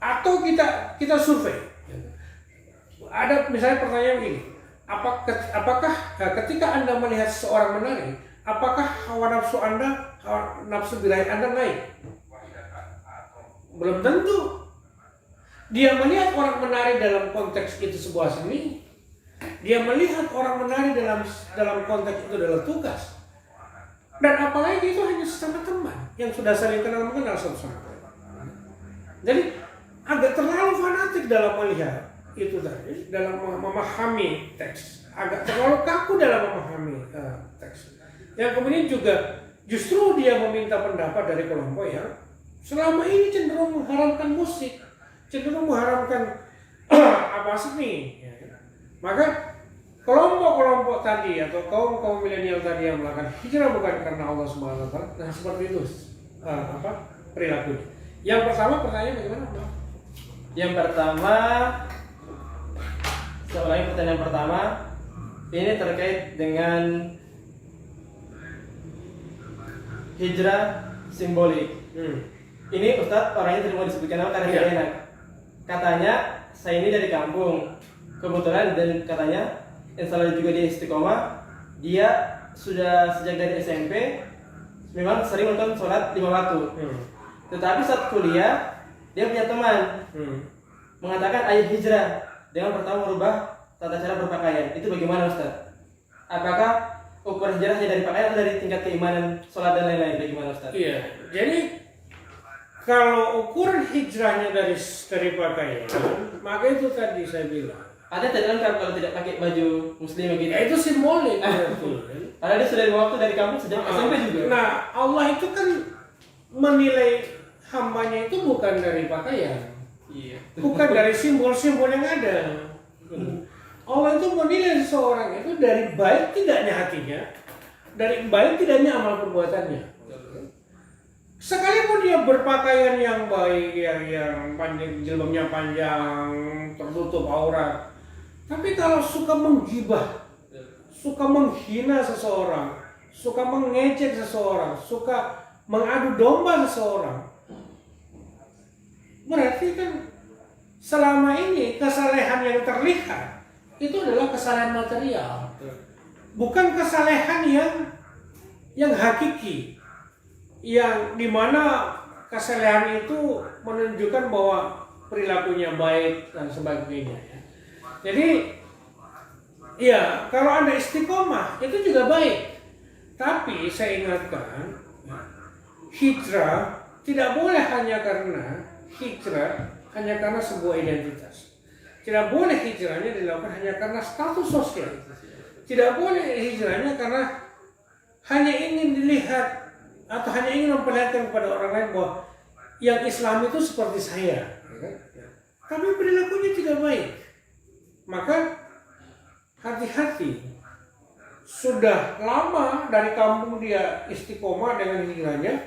Atau kita survei. Ada misalnya pertanyaan begini, apakah ketika Anda melihat seseorang menari, apakah hawa nafsu Anda, hawa nafsu birahi Anda naik? Belum tentu. Dia melihat orang menari dalam konteks itu sebuah seni. Dia melihat orang menari dalam konteks itu adalah tugas. Dan apalagi itu hanya sesama teman yang sudah saling kenal mengenal satu sama lain. Jadi agak terlalu fanatik dalam melihat itu tadi, dalam memahami teks, agak terlalu kaku dalam memahami teks. Yang kemudian juga justru dia meminta pendapat dari kelompok yang selama ini cenderung mengharamkan musik, cenderung mengharamkan seni. Maka kelompok-kelompok tadi atau kaum milenial tadi yang melakukan hijrah bukan karena Allah Subhanahu wa taala, nah seperti itu perilakunya. Yang pertama pertanyaan bagaimana? Yang pertama, soalnya pertanyaan pertama ini terkait dengan hijrah simbolik. Ini Ustadz orangnya tidak mau disebutkan nama karena tidak enak. Katanya saya ini dari kampung, kebetulan dan katanya insya Allah juga di Istiqomah. Dia sudah sejak dari SMP memang sering nonton sholat 5 waktu. Tetapi saat kuliah dia punya teman mengatakan ayo hijrah dengan pertama merubah tata cara berpakaian. Itu bagaimana Ustaz? Apakah ukur hijrahnya dari pakaian atau dari tingkat keimanan, sholat dan lain-lain? Bagaimana Ustaz? Iya, jadi kalau ukuran hijrahnya dari pakaian, maka itu tadi saya bilang. Ada tidak lengkap kalau tidak pakai baju muslim gitu? Ya, itu simbolik. Padahal dia sudah waktu dari kampung sejak SMP juga. Nah, Allah itu kan menilai hambanya itu bukan dari pakaian, bukan dari simbol-simbol yang ada. Allah itu menilai seseorang itu dari baik tidaknya hatinya, dari baik tidaknya amal perbuatannya. Sekalipun dia berpakaian yang baik, yang panjang, jilbabnya panjang, tertutup aurat, tapi kalau suka menggibah, suka menghina seseorang, suka mengejek seseorang, suka mengadu domba seseorang, berarti kan selama ini kesalehan yang terlihat itu adalah kesalehan material, bukan kesalehan yang hakiki, yang dimana kesalehan itu menunjukkan bahwa perilakunya baik dan sebagainya. Jadi ya kalau Anda istiqomah itu juga baik, tapi saya ingatkan hijrah tidak boleh hanya karena sebuah identitas. Tidak boleh hijrahnya dilakukan hanya karena status sosial. Tidak boleh hijrahnya karena hanya ingin dilihat atau hanya ingin memperlihatkan kepada orang lain bahwa yang Islam itu seperti saya. Tapi perilakunya tidak baik. Maka hati-hati. Sudah lama dari kampung dia istiqomah dengan hijrahnya,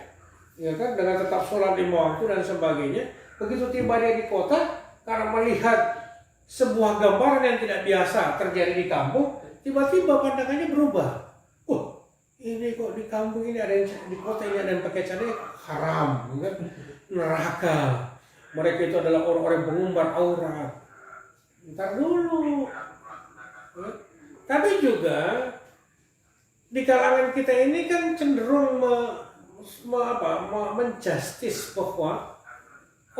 ya kan, dengan tetap sholat 5 waktu dan sebagainya. Begitu tiba dia di kota, karena melihat sebuah gambaran yang tidak biasa terjadi di kampung, tiba-tiba pandangannya berubah. Ini kok di kampung ini ada yang di kota ini ada yang pakai cadar haram, kan? Neraka. Mereka itu adalah orang-orang pengumbar aurat. Ntar dulu. Tapi juga di kalangan kita ini kan cenderung menjustis bahwa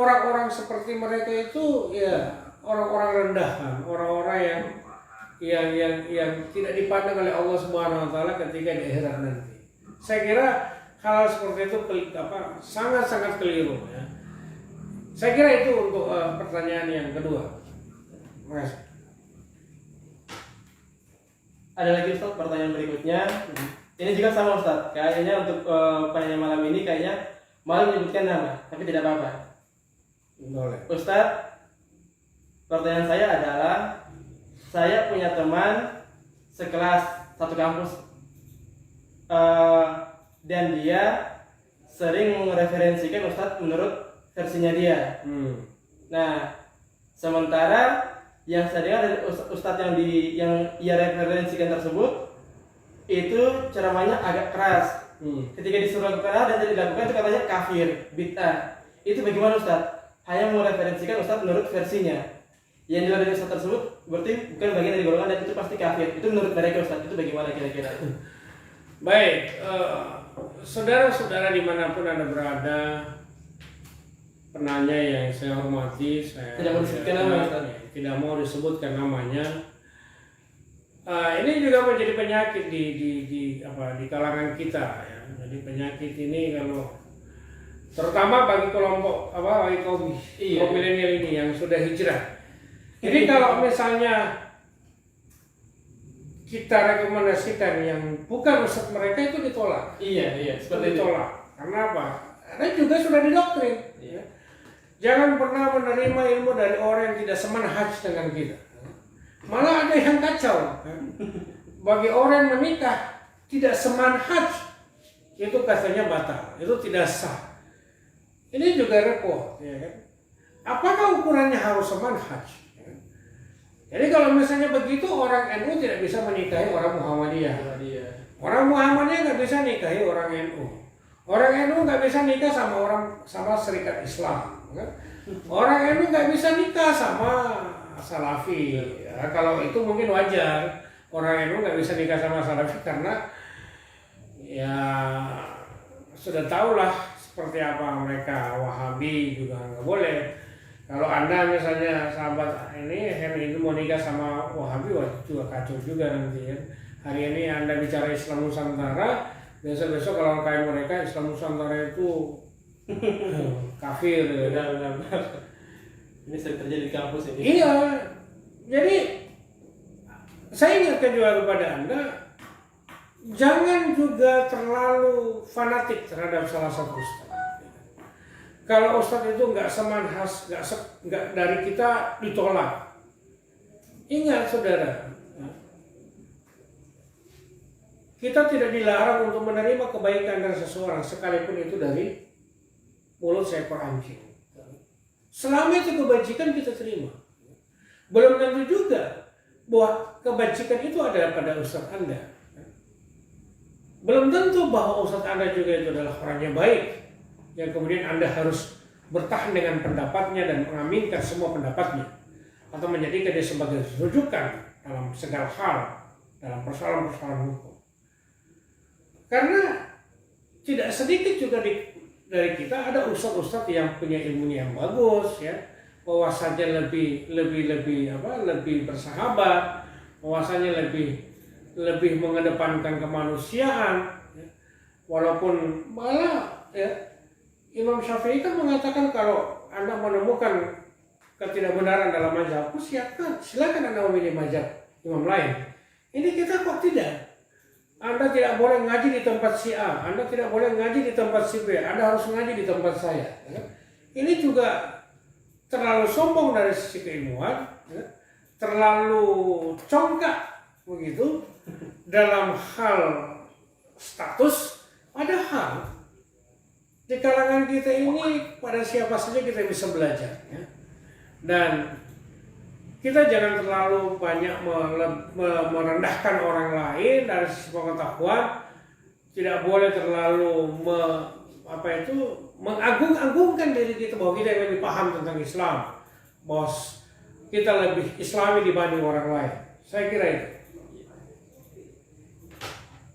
orang-orang seperti mereka itu ya orang-orang rendahan, orang-orang yang tidak dipandang oleh Allah Subhanahu wa taala ketika di akhirat nanti. Saya kira hal seperti itu sangat-sangat keliru ya. Saya kira itu untuk pertanyaan yang kedua. Terima kasih. Ada lagi Ustaz pertanyaan berikutnya. Ini juga sama Ustaz. Kayaknya untuk penanya malam ini kayaknya malu menyebutkan nama, tapi tidak apa-apa. Boleh. Ustaz, pertanyaan saya adalah saya punya teman sekelas satu kampus dan dia sering mereferensikan Ustadz menurut versinya dia. Nah, sementara yang saya dengar dari Ustadz yang ia referensikan tersebut itu ceramahnya agak keras. Ketika disuruh lakukan A dan tidak dilakukan itu katanya kafir, bid'ah. Itu bagaimana Ustaz? Hanya mereferensikan Ustaz menurut versinya. Yang di luar dari Ustaz tersebut berarti bukan bagian dari golongan dan itu pasti kafir. Itu menurut mereka Ustaz. Itu bagaimana kira-kira? Baik, saudara-saudara dimanapun Anda berada, penanya yang saya hormati, saya Tidak mau disebutkan nama, Ustaz. tidak mau disebutkan namanya. Ini juga menjadi penyakit di kalangan kita ya. Jadi penyakit ini kalau terutama bagi kelompok bagi kaum milenial ini yang sudah hijrah. Jadi kalau misalnya kita rekomendasikan yang bukan ustadz mereka itu ditolak. Iya, seperti itu. Ditolak. Karena apa? Karena juga sudah didoktrin. Iya. Jangan pernah menerima ilmu dari orang yang tidak semanhaj dengan kita. Malah ada yang kacau. Bagi orang yang menikah tidak semanhaj, itu katanya batal, itu tidak sah. Ini juga repot, ya kan? Apakah ukurannya harus semanhaj? Jadi kalau misalnya begitu orang NU tidak bisa menikahi orang Muhammadiyah. Orang Muhammadiyah nggak bisa nikahi orang NU. Orang NU nggak bisa nikah sama Serikat Islam. Kan? Orang NU nggak bisa nikah sama Salafi. Ya, kalau itu mungkin wajar. Orang NU nggak bisa nikah sama Salafi karena ya sudah tahulah seperti apa mereka. Wahabi juga nggak boleh. Kalau Anda misalnya sahabat ini mau nikah sama Wahabi, wah juga kacau juga nanti ya. Hari ini Anda bicara Islam Nusantara, besok-besok kalau kayak mereka Islam Nusantara itu kafir. Benar. Ini sering terjadi di kampus ini. Iya, jadi saya ingatkan juga kepada Anda, jangan juga terlalu fanatik terhadap salah satu ustaz. Kalau ustaz itu nggak semanhas, nggak dari kita ditolak. Ingat saudara, kita tidak dilarang untuk menerima kebaikan dari seseorang sekalipun itu dari mulut seekor anjing. Selama itu kebajikan kita terima. Belum tentu juga bahwa kebajikan itu ada pada ustaz Anda. Belum tentu bahwa ustaz Anda juga itu adalah orang yang baik, yang kemudian Anda harus bertahan dengan pendapatnya dan mengaminkan semua pendapatnya, atau menjadikan dia sebagai rujukan dalam segala hal, dalam persoalan-persoalan hukum. Karena tidak sedikit juga dari kita ada ustadz-ustadz yang punya ilmunya yang bagus ya, bahwasanya lebih bersahabat, bahwasanya lebih mengedepankan kemanusiaan ya. Walaupun malah ya Imam Syafi'i kan mengatakan kalau Anda menemukan ketidakbenaran dalam mazhabku, silakan Anda memilih mazhab imam lain. Ini kita kok tidak? Anda tidak boleh ngaji di tempat si A, Anda tidak boleh ngaji di tempat si B, Anda harus ngaji di tempat saya. Ya. Ini juga terlalu sombong dari sisi keilmuan, ya. Terlalu congkak begitu dalam hal status. Padahal di kalangan kita ini pada siapa saja kita bisa belajar. Ya. Dan kita jangan terlalu banyak merendahkan orang lain dari sisi pengetahuan. Tidak boleh terlalu mengagung-agungkan diri kita bahwa kita yang lebih paham tentang Islam, bahwa kita lebih Islami dibanding orang lain. Saya kira itu.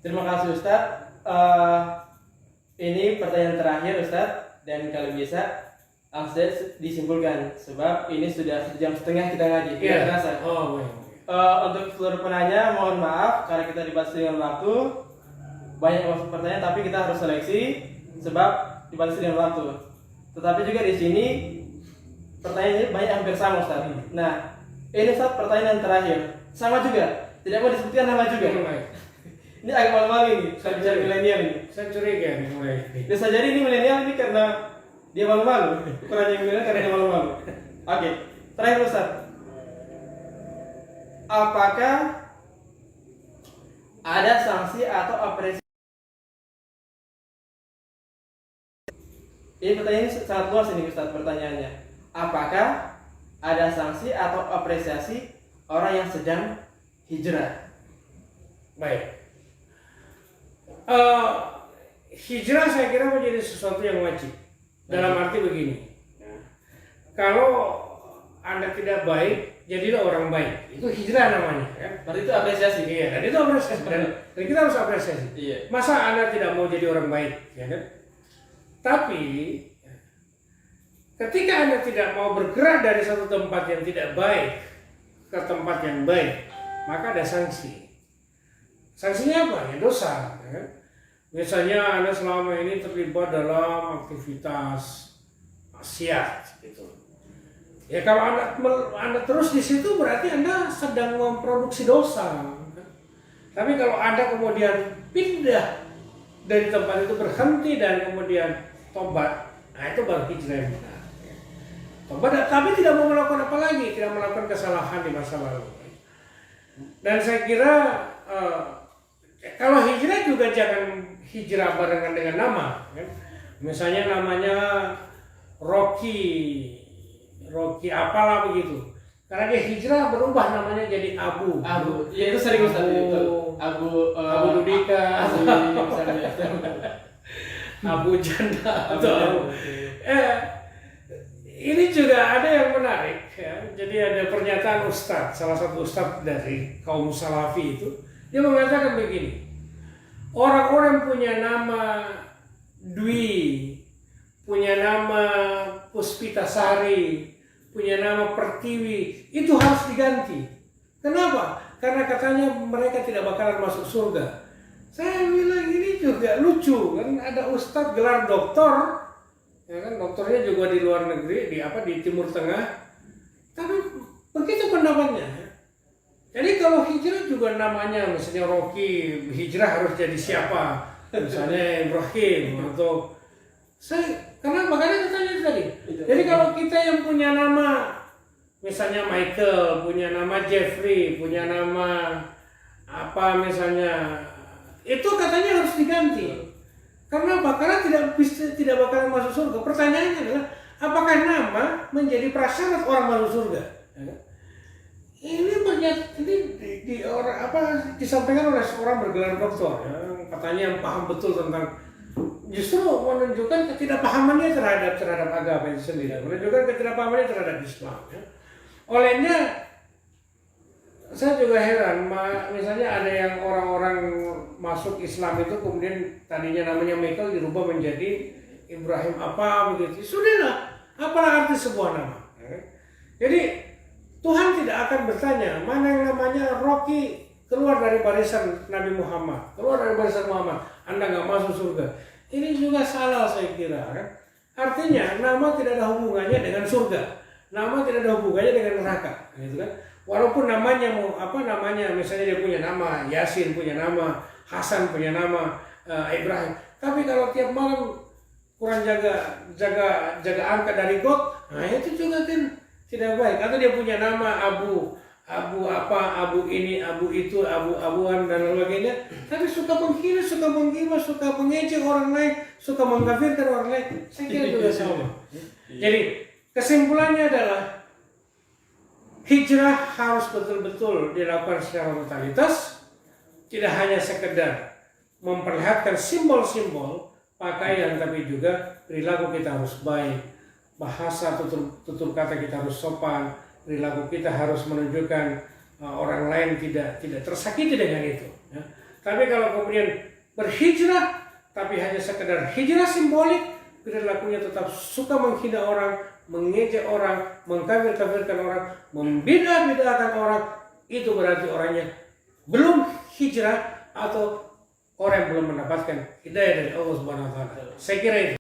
Terima kasih Ustadz. Ini pertanyaan terakhir Ustadz, dan kalau bisa langsung disimpulkan sebab ini sudah 1,5 jam kita ngaji. Tidak terasa. Untuk seluruh penanya mohon maaf karena kita dibatasi dengan waktu, banyak yang pertanyaan tapi kita harus seleksi sebab dibatasi dengan waktu. Tetapi juga di sini pertanyaannya banyak hampir sama Ustaz. Nah, ini Ustaz pertanyaan terakhir sama juga, tidak mau disebutkan nama juga. Ini agak malu-malu ini, saya bicara milenial ini. Saya curiga nih mulai. Bisa jadi ini milenial ini karena dia malu-malu, bukan yang milenial karena dia malu-malu. Oke, terakhir Ustaz. Apakah ada sanksi atau apresiasi? Ini pertanyaan sangat luas ini Ustaz pertanyaannya. Apakah ada sanksi atau apresiasi orang yang sedang hijrah? Baik. Eh, hijrah saya kira menjadi sesuatu yang wajib. Dalam arti begini, kalau Anda tidak baik, jadilah orang baik. Itu hijrah namanya, kan? Berarti itu apresiasi. Iya, dan itu apresiasi. Dan kita harus apresiasi. Iya. Masa Anda tidak mau jadi orang baik, ya kan? Tapi ketika Anda tidak mau bergerak dari satu tempat yang tidak baik ke tempat yang baik, maka ada sanksi. Sanksinya apa? Ya dosa, ya kan? Misalnya Anda selama ini terlibat dalam aktivitas maksiat, gitu. Ya kalau anda terus di situ berarti Anda sedang memproduksi dosa. Kan? Tapi kalau Anda kemudian pindah dari tempat itu, berhenti dan kemudian tobat, nah itu baru hijrah yang benar. Tobat, tapi tidak mau melakukan apa lagi, tidak melakukan kesalahan di masa lalu. Dan saya kira kalau hijrah juga jangan hijrah barengan dengan nama. Kan? Misalnya namanya Rocky apalah begitu. Karena dia hijrah berubah namanya jadi Abu. Ya itu sering Ustaz itu. Abu Dudika, misalnya. Abu Janda atau Abu. Ini juga ada yang menarik, ya. Jadi ada pernyataan Ustadz, salah satu Ustadz dari kaum Salafi itu, dia mengatakan begini. Orang-orang punya nama Dwi, punya nama Puspitasari, punya nama Pertiwi, itu harus diganti. Kenapa? Karena katanya mereka tidak bakalan masuk surga. Saya bilang ini juga lucu, kan ada ustadz gelar doktor, ya kan, doktornya juga di luar negeri, di Timur Tengah, tapi begitu pendapatnya. Jadi kalau hijrah juga namanya, misalnya Rocky, hijrah harus jadi siapa? Misalnya Ibrahim atau karena makanya tanya tadi. Jadi kalau kita yang punya nama, misalnya Michael, punya nama Jeffrey, punya nama apa misalnya, itu katanya harus diganti. Karena apa? Karena tidak bakalan masuk surga. Pertanyaannya adalah, apakah nama menjadi prasyarat orang masuk surga? Ini di orang disampaikan oleh seorang bergelar doktor, ya, katanya yang paham betul tentang, justru menunjukkan ketidakpahamannya terhadap agama itu sendiri, menunjukkan ketidakpahamannya terhadap Islam. Ya. Olehnya saya juga heran, misalnya ada yang orang-orang masuk Islam itu kemudian tadinya namanya Michael dirubah menjadi Ibrahim apa begitu. Sudahlah, apalah arti sebuah nama. Ya. Jadi Tuhan tidak akan bertanya mana yang namanya Rocky keluar dari barisan Nabi Muhammad, keluar dari barisan Muhammad, Anda nggak masuk surga. Ini juga salah saya kira. Kan? Artinya nama tidak ada hubungannya dengan surga, nama tidak ada hubungannya dengan neraka, gitu kan? Walaupun namanya misalnya dia punya nama Yasin, punya nama Hasan, punya nama Ibrahim, tapi kalau tiap malam kurang jaga angka dari God, nah itu juga kan tidak baik. Atau dia punya nama Abu ini, Abu itu, Abuan dan sebagainya, tapi suka menghina, suka menggibah, suka mengejek orang lain, suka mengkafirkan orang lain, saya kira juga sama. Jadi kesimpulannya adalah hijrah harus betul-betul dilakukan secara totalitas, tidak hanya sekedar memperlihatkan simbol-simbol pakaian, tapi juga perilaku kita harus baik, bahasa tutur kata kita harus sopan, perilaku kita harus menunjukkan orang lain tidak tersakiti dengan itu. Ya. Tapi kalau kemudian berhijrah, tapi hanya sekedar hijrah simbolik, perilakunya tetap suka menghina orang, mengejek orang, mengkafir-kafirkan orang, membeda-bedakan orang, itu berarti orangnya belum hijrah atau orang yang belum mendapatkan hidayah dari Allah Subhanahu wa taala. Saya kira itu.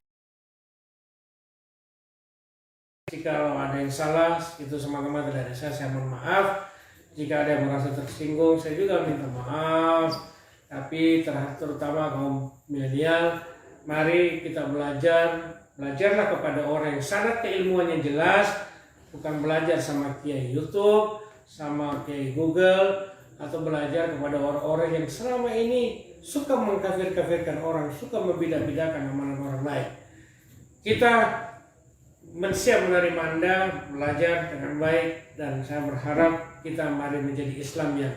Jika ada yang salah, itu semata-mata dari saya mohon maaf. Jika ada yang merasa tersinggung, saya juga minta maaf. Tapi terutama kaum milenial, mari kita belajarlah kepada orang yang sangat keilmuannya jelas, bukan belajar sama kiai YouTube, sama kiai Google, atau belajar kepada orang-orang yang selama ini suka mengkafir-kafirkan orang, suka membeda-bedakan nama orang lain. Kita siap menerima Anda, belajar dengan baik, dan saya berharap kita mari menjadi Islam yang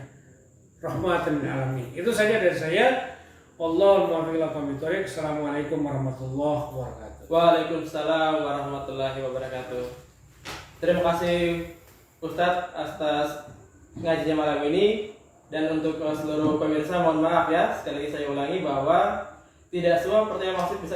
rahmatan lil alamin. Itu saja dari saya. Wallahul muwaffiq ila aqwamit thoriq. Assalamualaikum warahmatullahi wabarakatuh. Waalaikumsalam warahmatullahi wabarakatuh. Terima kasih Ustadz atas ngajinya malam ini. Dan untuk seluruh pemirsa mohon maaf ya, sekali lagi saya ulangi bahwa tidak semua pertanyaan masuk bisa